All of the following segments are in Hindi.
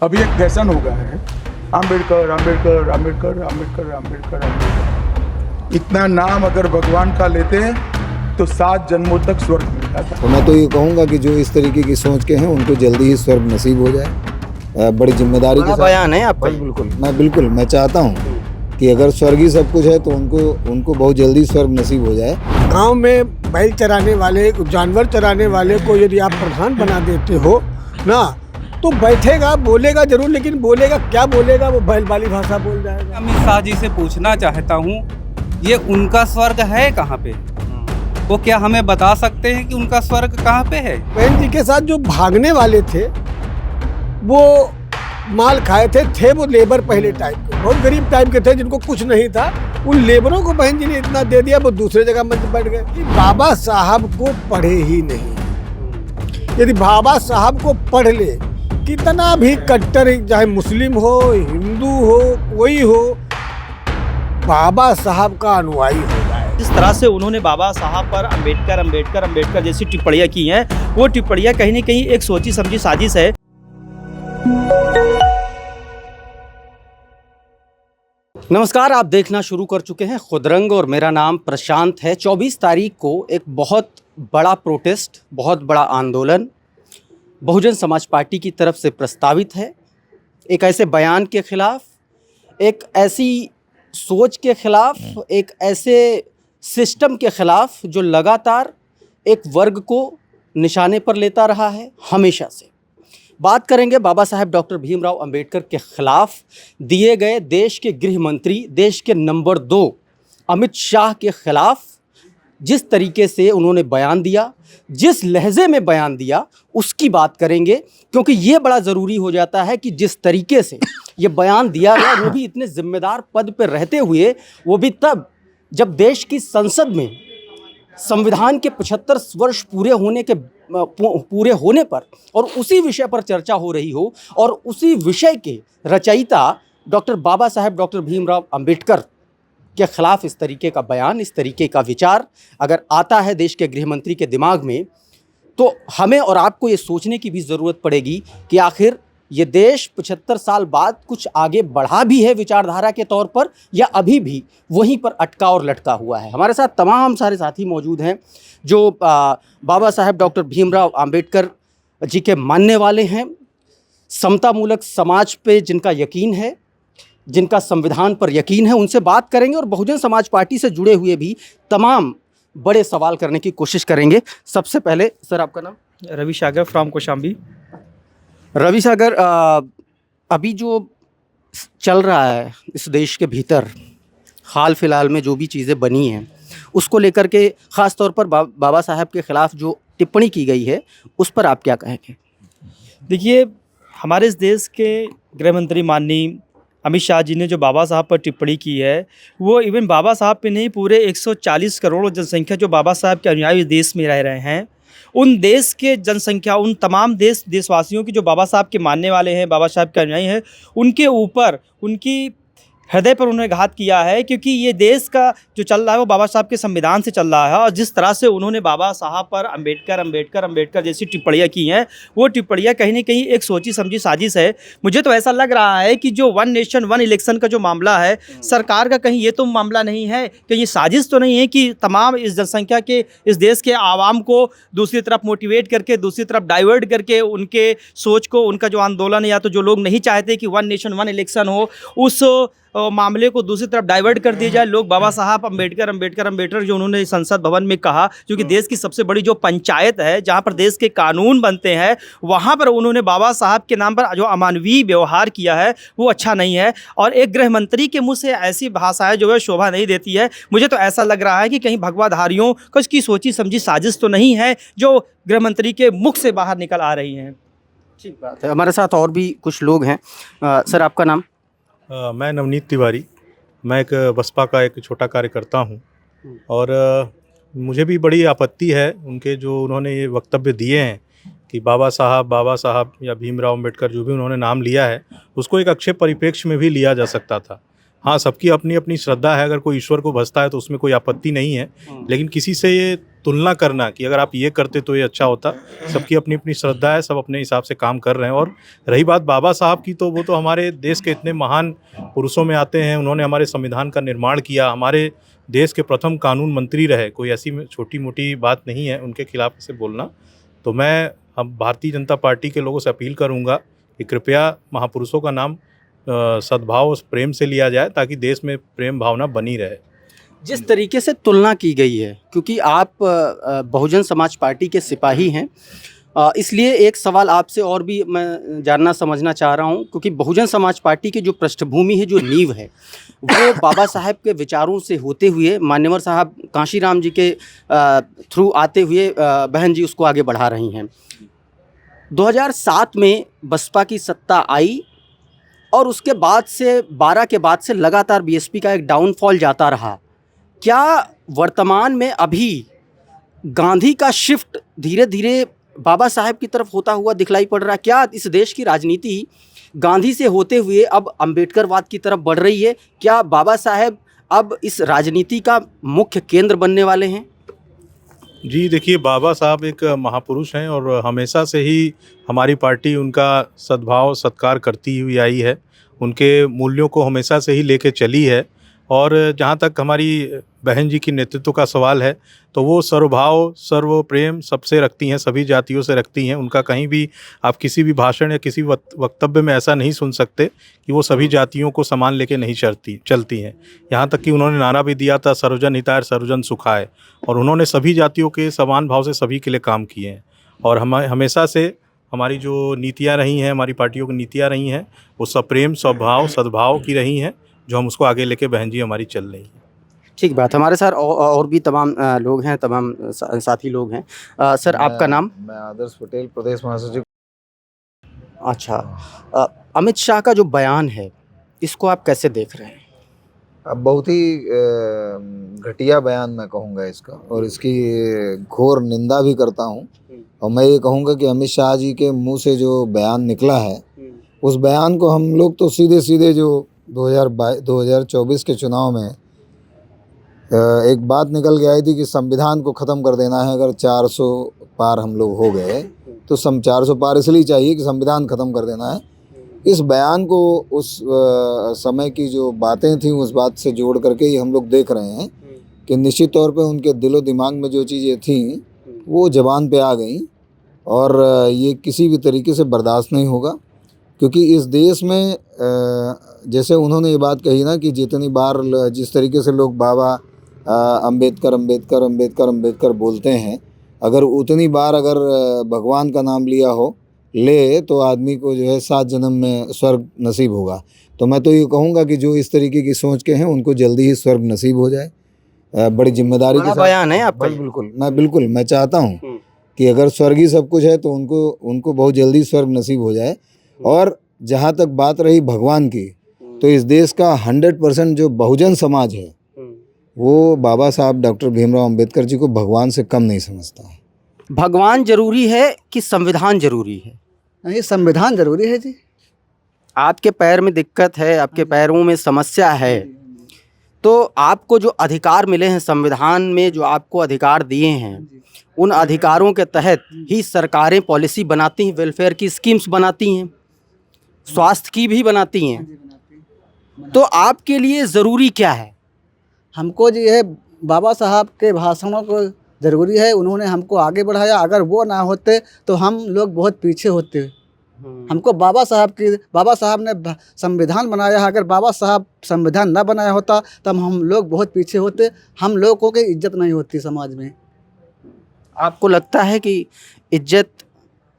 अभी एक फैशन हो गया है, अम्बेडकर अम्बेडकर अम्बेडकर अम्बेडकर अम्बेडकर अम्बेडकर। इतना नाम अगर भगवान का लेते हैं तो 7 जन्मों तक स्वर्ग मिलता था। तो मैं तो ये कहूँगा कि जो इस तरीके की सोच के हैं उनको जल्दी ही स्वर्ग नसीब हो जाए। बड़ी जिम्मेदारी के साथ बयान है आपका। बिल्कुल मैं चाहता हूँ कि अगर स्वर्ग ही सब कुछ है तो उनको बहुत जल्दी स्वर्ग नसीब हो जाए। गांव में बैल चराने वाले, जानवर चराने वाले को यदि आप प्रधान बना देते हो ना, तो बैठेगा, बोलेगा जरूर, लेकिन बोलेगा क्या बोलेगा, वो बैल वाली भाषा बोल जाएगा। अमित शाह जी से पूछना चाहता हूँ, ये उनका स्वर्ग है कहाँ पे? वो क्या हमें बता सकते हैं कि उनका स्वर्ग कहाँ पे है? बहन जी के साथ जो भागने वाले थे वो माल खाए थे वो लेबर पहले टाइप के, बहुत गरीब टाइप के थे जिनको कुछ नहीं था। उन लेबरों को बहन जी ने इतना दे दिया, वो दूसरे जगह मंच बैठ गए। बाबा साहब को पढ़े ही नहीं। यदि बाबा साहब को पढ़ ले, कितना भी कट्टर, चाहे मुस्लिम हो, हिंदू हो, कोई हो, बाबा साहब का अनुयायी हो जाए। जिस तरह से उन्होंने बाबा साहब पर अम्बेडकर जैसी टिप्पणियां की हैं, वो टिप्पणियां कहीं न कहीं एक सोची समझी साजिश है। नमस्कार, आप देखना शुरू कर चुके हैं खुदरंग और मेरा नाम प्रशांत है। 24 तारीख को एक बहुत बड़ा प्रोटेस्ट, बहुत बड़ा आंदोलन बहुजन समाज पार्टी की तरफ से प्रस्तावित है। एक ऐसे बयान के खिलाफ, एक ऐसी सोच के खिलाफ, एक ऐसे सिस्टम के खिलाफ जो लगातार एक वर्ग को निशाने पर लेता रहा है हमेशा से। बात करेंगे बाबा साहेब डॉक्टर भीमराव अंबेडकर के खिलाफ दिए गए देश के गृह मंत्री, देश के नंबर 2 अमित शाह के खिलाफ जिस तरीके से उन्होंने बयान दिया, जिस लहजे में बयान दिया, उसकी बात करेंगे। क्योंकि ये बड़ा ज़रूरी हो जाता है कि जिस तरीके से ये बयान दिया गया, वो भी इतने जिम्मेदार पद पर रहते हुए, वो भी तब जब देश की संसद में संविधान के 75 वर्ष पूरे होने पर और उसी विषय पर चर्चा हो रही हो, और उसी विषय के रचयिता डॉक्टर बाबा साहेब डॉक्टर भीमराव अंबेडकर के खिलाफ इस तरीके का बयान, इस तरीके का विचार अगर आता है देश के गृह मंत्री के दिमाग में, तो हमें और आपको ये सोचने की भी ज़रूरत पड़ेगी कि आखिर ये देश 75 साल बाद कुछ आगे बढ़ा भी है विचारधारा के तौर पर, या अभी भी वहीं पर अटका और लटका हुआ है। हमारे साथ तमाम सारे साथी मौजूद हैं जो बाबा साहेब डॉक्टर भीमराव अंबेडकर जी के मानने वाले हैं, समतामूलक समाज पे जिनका यकीन है, जिनका संविधान पर यकीन है। उनसे बात करेंगे और बहुजन समाज पार्टी से जुड़े हुए भी तमाम बड़े सवाल करने की कोशिश करेंगे। सबसे पहले सर, आपका नाम? रवि सागर फ्रॉम कौशाम्बी। रवि सागर, अभी जो चल रहा है इस देश के भीतर, हाल फिलहाल में जो भी चीज़ें बनी हैं, उसको लेकर के ख़ास तौर पर बाबा साहब के ख़िलाफ़ जो टिप्पणी की गई है, उस पर आप क्या कहेंगे? देखिए, हमारे इस देश के गृह मंत्री माननीय अमित शाह जी ने जो बाबा साहब पर टिप्पणी की है, वो इवन बाबा साहब पे नहीं, पूरे 140 करोड़ जनसंख्या जो बाबा साहब के अनुयायी देश में रह रहे हैं, उन देश के जनसंख्या, उन तमाम देशवासियों की जो बाबा साहब के मानने वाले हैं, बाबा साहब के अनुयायी हैं, उनके ऊपर, उनकी हृदय पर उन्होंने घात किया है। क्योंकि ये देश का जो चल रहा है वो बाबा साहब के संविधान से चल रहा है, और जिस तरह से उन्होंने बाबा साहब पर अम्बेडकर जैसी टिप्पणियां की हैं, वो टिप्पणियां कहीं ना कहीं एक सोची समझी साजिश है। मुझे तो ऐसा लग रहा है कि जो 1 नेशन 1 इलेक्शन का जो मामला है, सरकार का कहीं ये तो मामला नहीं है कि ये साजिश तो नहीं है कि तमाम इस जनसंख्या के, इस देश के आवाम को दूसरी तरफ मोटिवेट करके, दूसरी तरफ डाइवर्ट करके उनके सोच को, उनका जो आंदोलन, या तो जो लोग नहीं चाहते कि 1 नेशन 1 इलेक्शन हो, उस मामले को दूसरी तरफ डाइवर्ट कर दिया जाए। लोग बाबा साहब अम्बेडकर जो उन्होंने संसद भवन में कहा, जो कि देश की सबसे बड़ी जो पंचायत है, जहां पर देश के कानून बनते हैं, वहां पर उन्होंने बाबा साहब के नाम पर जो अमानवीय व्यवहार किया है, वो अच्छा नहीं है। और एक गृह मंत्री के मुंह से ऐसी भाषाएं जो है शोभा नहीं देती है। मुझे तो ऐसा लग रहा है कि कहीं भगवाधारियों को इसकी सोची समझी साजिश तो नहीं है जो गृह मंत्री के मुख से बाहर निकल आ रही हैं। ठीक बात है। हमारे साथ और भी कुछ लोग हैं। सर, आपका नाम? मैं नवनीत तिवारी। मैं एक बसपा का एक छोटा कार्यकर्ता हूं, और मुझे भी बड़ी आपत्ति है उनके जो उन्होंने ये वक्तव्य दिए हैं कि बाबा साहब या भीमराव अंबेडकर जो भी उन्होंने नाम लिया है, उसको एक अच्छे परिप्रेक्ष्य में भी लिया जा सकता था। हाँ, सबकी अपनी अपनी श्रद्धा है, अगर कोई ईश्वर को भजता है तो उसमें कोई आपत्ति नहीं है, लेकिन किसी से ये तुलना करना कि अगर आप ये करते तो ये अच्छा होता, सबकी अपनी अपनी श्रद्धा है, सब अपने हिसाब से काम कर रहे हैं। और रही बात बाबा साहब की, तो वो तो हमारे देश के इतने महान पुरुषों में आते हैं, उन्होंने हमारे संविधान का निर्माण किया, हमारे देश के प्रथम कानून मंत्री रहे, कोई ऐसी छोटी मोटी बात नहीं है उनके खिलाफ से बोलना। तो मैं अब भारतीय जनता पार्टी के लोगों से अपील करूँगा कि कृपया महापुरुषों का नाम सद्भाव प्रेम से लिया जाए, ताकि देश में प्रेम भावना बनी रहे। जिस तरीके से तुलना की गई है, क्योंकि आप बहुजन समाज पार्टी के सिपाही हैं, इसलिए एक सवाल आपसे और भी मैं जानना समझना चाह रहा हूं, क्योंकि बहुजन समाज पार्टी की जो पृष्ठभूमि है, जो नींव है, वो बाबा साहब के विचारों से होते हुए मान्यवर साहब कांशीराम जी के थ्रू आते हुए बहन जी उसको आगे बढ़ा रही हैं। 2007 में बसपा की सत्ता आई और उसके बाद से 12 के बाद से लगातार बीएसपी का एक डाउनफॉल जाता रहा। क्या वर्तमान में अभी गांधी का शिफ्ट धीरे धीरे बाबा साहब की तरफ होता हुआ दिखलाई पड़ रहा है? क्या इस देश की राजनीति गांधी से होते हुए अब अंबेडकरवाद की तरफ बढ़ रही है? क्या बाबा साहब अब इस राजनीति का मुख्य केंद्र बनने वाले हैं? जी देखिए, बाबा साहब एक महापुरुष हैं और हमेशा से ही हमारी पार्टी उनका सद्भाव सत्कार करती हुई आई है, उनके मूल्यों को हमेशा से ही लेके चली है। और जहाँ तक हमारी बहन जी की नेतृत्व का सवाल है, तो वो सर्वभाव सर्व प्रेम सबसे रखती हैं, सभी जातियों से रखती हैं। उनका कहीं भी आप किसी भी भाषण या किसी वक्तव्य में ऐसा नहीं सुन सकते कि वो सभी जातियों को समान लेके नहीं चलती हैं। यहाँ तक कि उन्होंने नारा भी दिया था, सर्वजन हिताय सर्वजन सुखाय, और उन्होंने सभी जातियों के समान भाव से सभी के लिए काम किए हैं। और हमेशा से हमारी जो नीतियाँ रही हैं, हमारी पार्टियों की नीतियाँ रही हैं, वो सप्रेम स्वभाव सद्भाव की रही हैं, जो हम उसको आगे लेके बहन जी हमारी चल रही हैं। ठीक बात। हमारे साथ और भी तमाम लोग हैं, तमाम साथी लोग हैं। सर, आपका नाम? मैं आदर्श पटेल, प्रदेश महासचिव। अच्छा, अमित शाह का जो बयान है, इसको आप कैसे देख रहे हैं? अब बहुत ही घटिया बयान मैं कहूँगा इसका, और इसकी घोर निंदा भी करता हूँ। और मैं ये कहूँगा कि अमित शाह जी के मुंह से जो बयान निकला है, उस बयान को हम लोग तो सीधे सीधे जो 2024 के चुनाव में एक बात निकल के आई थी कि संविधान को ख़त्म कर देना है। अगर 400 पार हम लोग हो गए तो 400 पार इसलिए चाहिए कि संविधान ख़त्म कर देना है। इस बयान को उस समय की जो बातें थीं, उस बात से जोड़ करके ही हम लोग देख रहे हैं कि निश्चित तौर पे उनके दिलो दिमाग में जो चीज़ें थीं वो ज़बान पे आ गई, और ये किसी भी तरीके से बर्दाश्त नहीं होगा। क्योंकि इस देश में जैसे उन्होंने ये बात कही ना कि जितनी बार जिस तरीके से लोग बाबा अंबेडकर अंबेडकर अंबेडकर अंबेडकर बोलते हैं, अगर उतनी बार अगर भगवान का नाम लिया हो ले तो आदमी को जो है 7 जन्म में स्वर्ग नसीब होगा। तो मैं तो ये कहूँगा कि जो इस तरीके की सोच के हैं उनको जल्दी ही स्वर्ग नसीब हो जाए। बड़ी जिम्मेदारी के साथ बयान है आपका। बिल्कुल मैं चाहता हूँ कि अगर स्वर्ग ही सब कुछ है तो उनको बहुत जल्दी स्वर्ग नसीब हो जाए। और जहाँ तक बात रही भगवान की, तो इस देश का 100% जो बहुजन समाज है वो बाबा साहब डॉक्टर भीमराव अंबेडकर जी को भगवान से कम नहीं समझता है। भगवान जरूरी है कि संविधान जरूरी है? नहीं, संविधान जरूरी है जी। आपके पैर में दिक्कत है, आपके पैरों में समस्या है, तो आपको जो अधिकार मिले हैं संविधान में, जो आपको अधिकार दिए हैं, उन अधिकारों के तहत ही सरकारें पॉलिसी बनाती हैं, वेलफेयर की स्कीम्स बनाती हैं, स्वास्थ्य की भी बनाती हैं। तो आपके लिए ज़रूरी क्या है? हमको जो है बाबा साहब के भाषणों को ज़रूरी है, उन्होंने हमको आगे बढ़ाया। अगर वो ना होते तो हम लोग बहुत पीछे होते। हमको बाबा साहब ने संविधान बनाया है। अगर बाबा साहब संविधान ना बनाया होता तब हम लोग बहुत पीछे होते, हम लोगों की इज्जत नहीं होती समाज में। आपको लगता है कि इज्जत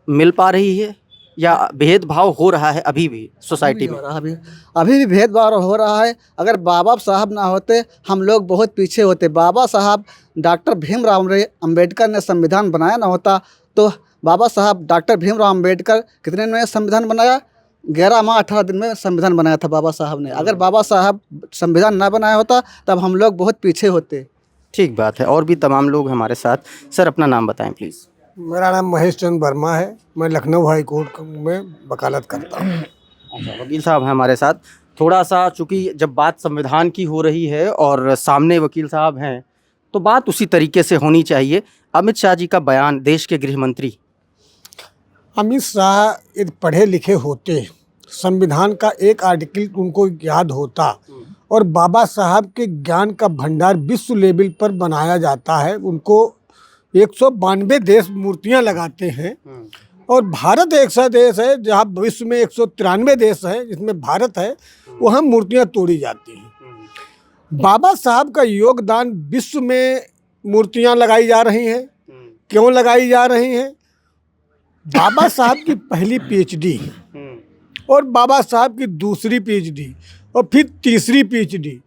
मिल पा रही है या भेदभाव हो रहा है अभी भी सोसाइटी में? अभी भी भेदभाव हो रहा है। अगर बाबा साहब ना होते हम लोग बहुत पीछे होते। बाबा साहब डॉक्टर भीमराव अंबेडकर ने संविधान बनाया ना होता तो बाबा साहब डॉक्टर भीमराव अंबेडकर कितने में संविधान बनाया? 11 माह 18 दिन में संविधान बनाया था बाबा साहब ने। अगर बाबा साहब संविधान ना बनाया होता तब हम लोग बहुत पीछे होते। ठीक बात है। और भी तमाम लोग हमारे साथ। सर, अपना नाम बताएं प्लीज़। मेरा नाम महेश चंद्र वर्मा है। मैं लखनऊ हाई कोर्ट में वकालत करता हूँ। अच्छा, वकील साहब हैं हमारे साथ। थोड़ा सा, चूंकि जब बात संविधान की हो रही है और सामने वकील साहब हैं, तो बात उसी तरीके से होनी चाहिए। अमित शाह जी का बयान, देश के गृह मंत्री। अमित शाह यदि पढ़े लिखे होते, संविधान का एक आर्टिकल उनको याद होता और बाबा साहब के ज्ञान का भंडार विश्व लेवल पर बनाया जाता है। उनको 192 देश मूर्तियां लगाते हैं और भारत एक ऐसा देश है जहां विश्व में 193 देश हैं जिसमें भारत है, वहां मूर्तियां तोड़ी जाती हैं। बाबा साहब का योगदान विश्व में मूर्तियां लगाई जा रही हैं। क्यों लगाई जा रही हैं? बाबा साहब की पहली पीएचडी और बाबा साहब की दूसरी पीएचडी और फिर तीसरी पीएचडी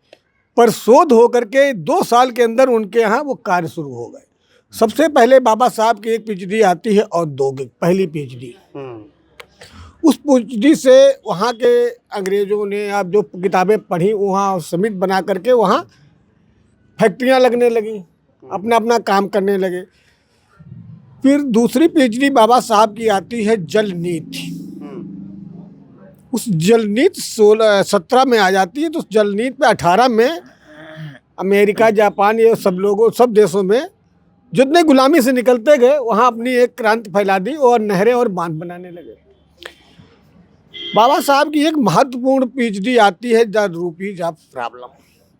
पर शोध होकर के 2 साल के अंदर उनके यहाँ वो कार्य शुरू हो गए। सबसे पहले बाबा साहब की एक पीएचडी आती है औद्योगिक, पहली पीएचडी। उस पीएचडी से वहाँ के अंग्रेजों ने आप जो किताबें पढ़ी वहाँ समिट बना करके वहाँ फैक्ट्रियाँ लगने लगी, अपना अपना काम करने लगे। फिर दूसरी पीएचडी बाबा साहब की आती है जल नीति। उस जल नीति 17 में आ जाती है, तो उस जल नीति पे 18 में अमेरिका, जापान, ये सब लोगों, सब देशों में जितने गुलामी से निकलते गए वहाँ अपनी एक क्रांति फैला दी और नहरें और बांध बनाने लगे। बाबा साहब की एक महत्वपूर्ण पीएचडी आती है the rupees of problem,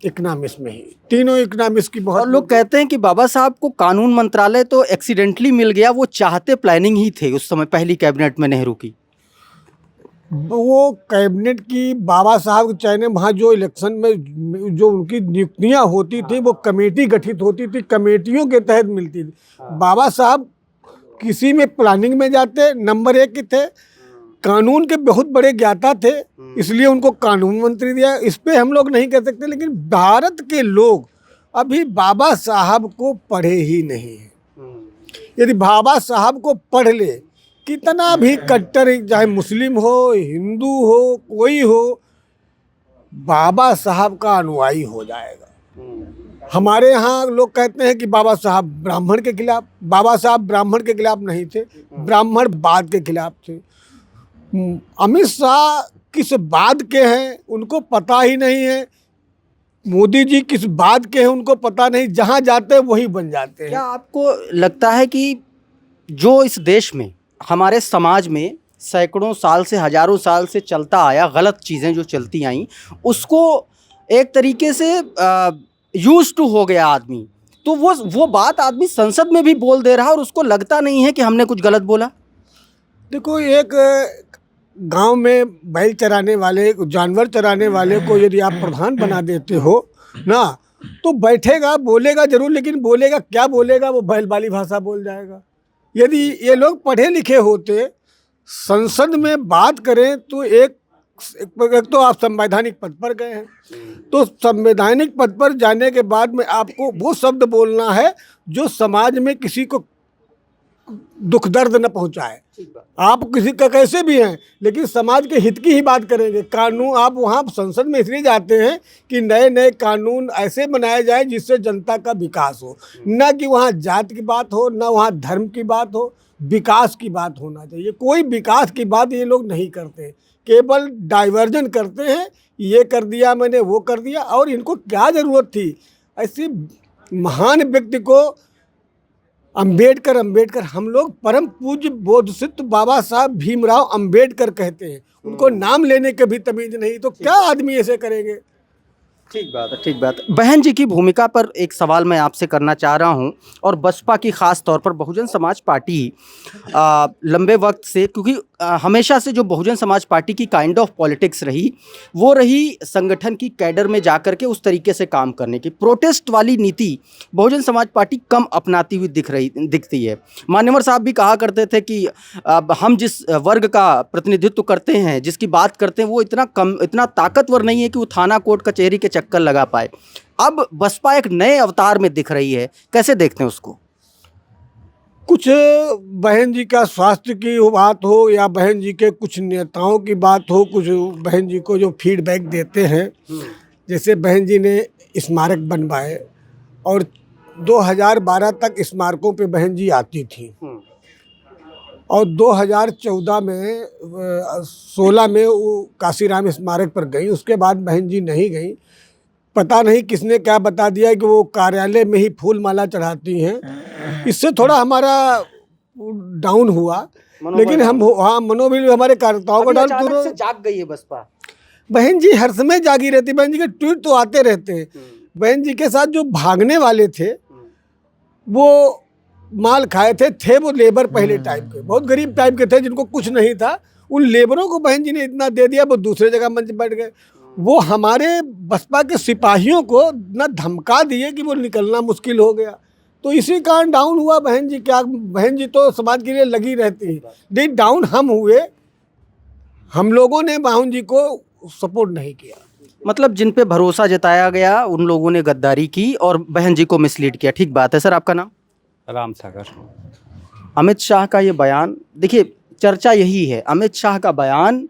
economics में ही। तीनों इकोनॉमिक्स की बहुत, और लोग कहते हैं कि बाबा साहब को कानून मंत्रालय तो एक्सीडेंटली मिल गया, वो चाहते प्लानिंग ही थे उस समय पहली कैबिनेट में नेहरू की। वो कैबिनेट की बाबा साहब के चयन, वहाँ जो इलेक्शन में जो उनकी नियुक्तियाँ होती थी वो कमेटी गठित होती थी, कमेटियों के तहत मिलती थी। बाबा साहब किसी में प्लानिंग में जाते, नंबर 1 के थे, कानून के बहुत बड़े ज्ञाता थे, इसलिए उनको कानून मंत्री दिया। इस पे हम लोग नहीं कह सकते, लेकिन भारत के लोग अभी बाबा साहब को पढ़े ही नहीं हैं। यदि बाबा साहब को पढ़ ले, कितना भी कट्टर, चाहे मुस्लिम हो, हिंदू हो, कोई हो, बाबा साहब का अनुयायी हो जाएगा। हमारे यहाँ लोग कहते हैं कि बाबा साहब ब्राह्मण के खिलाफ, बाबा साहब ब्राह्मण के खिलाफ नहीं थे, ब्राह्मणवाद के खिलाफ थे। अमित शाह किस बात के हैं उनको पता ही नहीं है, मोदी जी किस बात के हैं उनको पता नहीं, जहाँ जाते हैं वही बन जाते हैं। क्या आपको लगता है कि जो इस देश में, हमारे समाज में सैकड़ों साल से, हजारों साल से चलता आया, गलत चीज़ें जो चलती आईं, उसको एक तरीके से यूज टू हो गया आदमी, तो वो बात आदमी संसद में भी बोल दे रहा है और उसको लगता नहीं है कि हमने कुछ गलत बोला? देखो, एक गांव में बैल चराने वाले, जानवर चराने वाले को यदि आप प्रधान बना देते हो ना, तो बैठेगा, बोलेगा जरूर, लेकिन बोलेगा क्या बोलेगा, वो बैल वाली भाषा बोल जाएगा। यदि ये लोग पढ़े लिखे होते, संसद में बात करें, तो एक तो आप संवैधानिक पद पर गए हैं, तो संवैधानिक पद पर जाने के बाद में आपको वो शब्द बोलना है जो समाज में किसी को दुख दर्द न पहुंचाए। आप किसी का कैसे भी हैं, लेकिन समाज के हित की ही बात करेंगे। कानून, आप वहाँ संसद में इसलिए जाते हैं कि नए नए कानून ऐसे बनाए जाए जिससे जनता का विकास हो, न कि वहाँ जात की बात हो, न वहाँ धर्म की बात हो, विकास की बात होना चाहिए। कोई विकास की बात ये लोग नहीं करते, केवल डाइवर्जन करते हैं, ये कर दिया मैंने, वो कर दिया। और इनको क्या ज़रूरत थी ऐसी महान व्यक्ति को? अंबेडकर हम लोग परम पूज्य बोधसिद्ध बाबा साहब भीमराव अंबेडकर कहते हैं, उनको नाम लेने के भी तमीज नहीं, तो क्या आदमी ऐसे करेंगे? ठीक बात है, ठीक बात है। बहन जी की भूमिका पर एक सवाल मैं आपसे करना चाह रहा हूं, और बसपा की ख़ास तौर पर बहुजन समाज पार्टी लंबे वक्त से, क्योंकि हमेशा से जो बहुजन समाज पार्टी की काइंड ऑफ पॉलिटिक्स रही, वो रही संगठन की कैडर में जाकर के उस तरीके से काम करने की। प्रोटेस्ट वाली नीति बहुजन समाज पार्टी कम अपनाती हुई दिखती है। मान्यवर साहब भी कहा करते थे कि हम जिस वर्ग का प्रतिनिधित्व करते हैं, जिसकी बात करते हैं, वो इतना ताकतवर नहीं है कि वो थाना कोर्ट कचहरी के चक्कर लगा पाए। अब बसपा एक नए अवतार में दिख रही है, कैसे देखते हैं उसको? कुछ बहन जी का स्वास्थ्य की बात हो या बहन जी के कुछ नेताओं की बात हो, कुछ बहन जी को जो फीडबैक देते हैं, जैसे बहन जी ने स्मारक बनवाए और 2012 तक स्मारकों पे बहन जी आती थी, और 2014 में 16 में वो काशीराम स्मारक पर गई। उसके बाद बहन जी नहीं गई। पता नहीं किसने क्या बता दिया कि वो कार्यालय में ही फूल माला चढ़ाती हैं। इससे थोड़ा हमारा डाउन हुआ, लेकिन हम मनोबल हमारे कार्यकर्ताओं को डाउन अचानक से जाग गई है बसपा। बहन जी हर समय जागी रहती। बहन जी के ट्वीट तो आते रहते हैं। बहन जी के साथ जो भागने वाले थे वो माल खाए थे वो लेबर पहले टाइप के, बहुत गरीब टाइप के थे जिनको कुछ नहीं था। उन लेबरों को बहन जी ने इतना दे दिया, वो दूसरे जगह मंच बैठ गए। वो हमारे बसपा के सिपाहियों को इतना धमका दिए कि वो निकलना मुश्किल हो गया। तो इसी कारण डाउन हुआ बहन जी। क्या बहन जी तो समाज के लिए लगी रहती है, लेकिन डाउन हम हुए। हम लोगों ने बहन जी को सपोर्ट नहीं किया। मतलब जिन पे भरोसा जताया गया उन लोगों ने गद्दारी की और बहन जी को मिसलीड किया। ठीक बात है सर। आपका नाम? राम सागर। अमित शाह का ये बयान, देखिए चर्चा यही है, अमित शाह का बयान,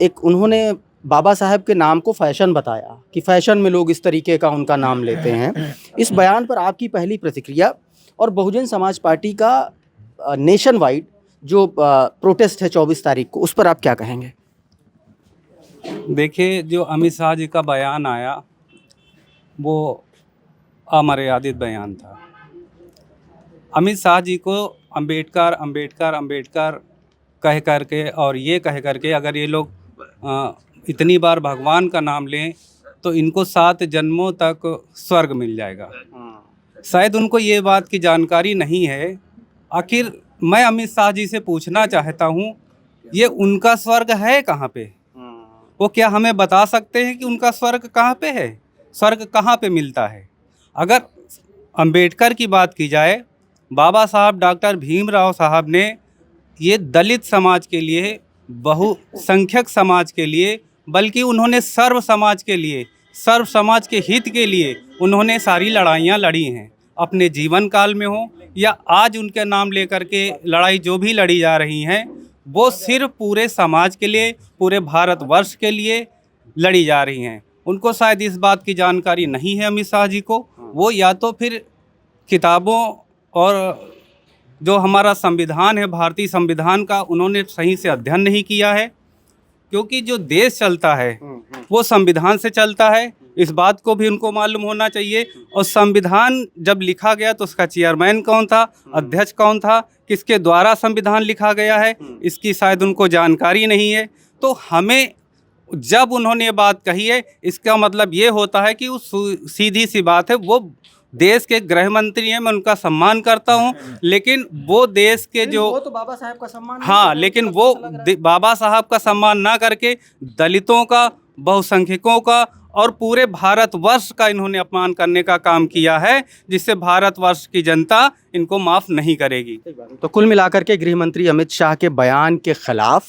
एक उन्होंने बाबा साहब के नाम को फैशन बताया कि फैशन में लोग इस तरीके का उनका नाम लेते हैं। इस बयान पर आपकी पहली प्रतिक्रिया, और बहुजन समाज पार्टी का नेशन वाइड जो प्रोटेस्ट है 24 तारीख को, उस पर आप क्या कहेंगे? देखिए, जो अमित शाह जी का बयान आया वो अमर्यादित बयान था। अमित शाह जी को अंबेडकर अंबेडकर अंबेडकर कह करके और ये कह करके अगर ये लोग इतनी बार भगवान का नाम लें तो इनको 7 जन्मों तक स्वर्ग मिल जाएगा। शायद उनको ये बात की जानकारी नहीं है। आखिर मैं अमित शाह जी से पूछना चाहता हूँ, ये उनका स्वर्ग है कहाँ पे? वो क्या हमें बता सकते हैं कि उनका स्वर्ग कहाँ पे है? स्वर्ग कहाँ पे मिलता है? अगर अंबेडकर की बात की जाए, बाबा साहब डॉक्टर भीमराव साहब ने ये दलित समाज के लिए, बहुसंख्यक समाज के लिए, बल्कि उन्होंने सर्व समाज के लिए, सर्व समाज के हित के लिए उन्होंने सारी लड़ाइयाँ लड़ी हैं। अपने जीवन काल में हो या आज उनके नाम लेकर के लड़ाई जो भी लड़ी जा रही हैं, वो सिर्फ पूरे समाज के लिए, पूरे भारतवर्ष के लिए लड़ी जा रही हैं। उनको शायद इस बात की जानकारी नहीं है अमित शाह जी को। वो या तो फिर किताबों और जो हमारा संविधान है, भारतीय संविधान का, उन्होंने सही से अध्ययन नहीं किया है, क्योंकि जो देश चलता है वो संविधान से चलता है। इस बात को भी उनको मालूम होना चाहिए। और संविधान जब लिखा गया तो उसका चेयरमैन कौन था, अध्यक्ष कौन था, किसके द्वारा संविधान लिखा गया है, इसकी शायद उनको जानकारी नहीं है। तो हमें जब उन्होंने ये बात कही है, इसका मतलब ये होता है कि वो सीधी सी बात है, वो देश के गृह मंत्री हैं, मैं उनका सम्मान करता हूं, लेकिन वो देश के जो, वो तो बाबा साहब का सम्मान, हाँ, लेकिन वो बाबा साहब का सम्मान ना करके दलितों का, बहुसंख्यकों का और पूरे भारतवर्ष का इन्होंने अपमान करने का काम किया है, जिससे भारतवर्ष की जनता इनको माफ़ नहीं करेगी। तो कुल मिलाकर के गृह मंत्री अमित शाह के बयान के खिलाफ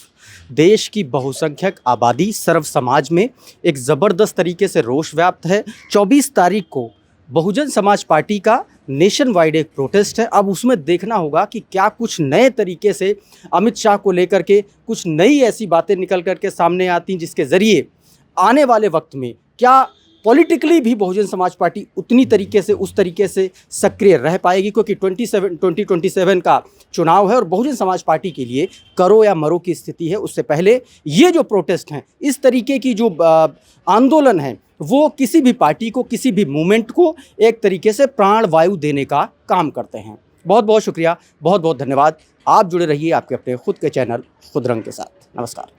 देश की बहुसंख्यक आबादी, सर्व समाज में एक ज़बरदस्त तरीके से रोष व्याप्त है। 24 तारीख को बहुजन समाज पार्टी का नेशन वाइड एक प्रोटेस्ट है। अब उसमें देखना होगा कि क्या कुछ नए तरीके से अमित शाह को लेकर के कुछ नई ऐसी बातें निकल करके सामने आती, जिसके ज़रिए आने वाले वक्त में क्या पॉलिटिकली भी बहुजन समाज पार्टी उतनी तरीके से, उस तरीके से सक्रिय रह पाएगी, क्योंकि 2027 का चुनाव है और बहुजन समाज पार्टी के लिए करो या मरो की स्थिति है। उससे पहले ये जो प्रोटेस्ट हैं, इस तरीके की जो आंदोलन है, वो किसी भी पार्टी को, किसी भी मूवमेंट को एक तरीके से प्राण वायु देने का काम करते हैं। बहुत बहुत शुक्रिया, बहुत बहुत धन्यवाद। आप जुड़े रहिए आपके अपने खुद के चैनल खुद रंग के साथ। नमस्कार।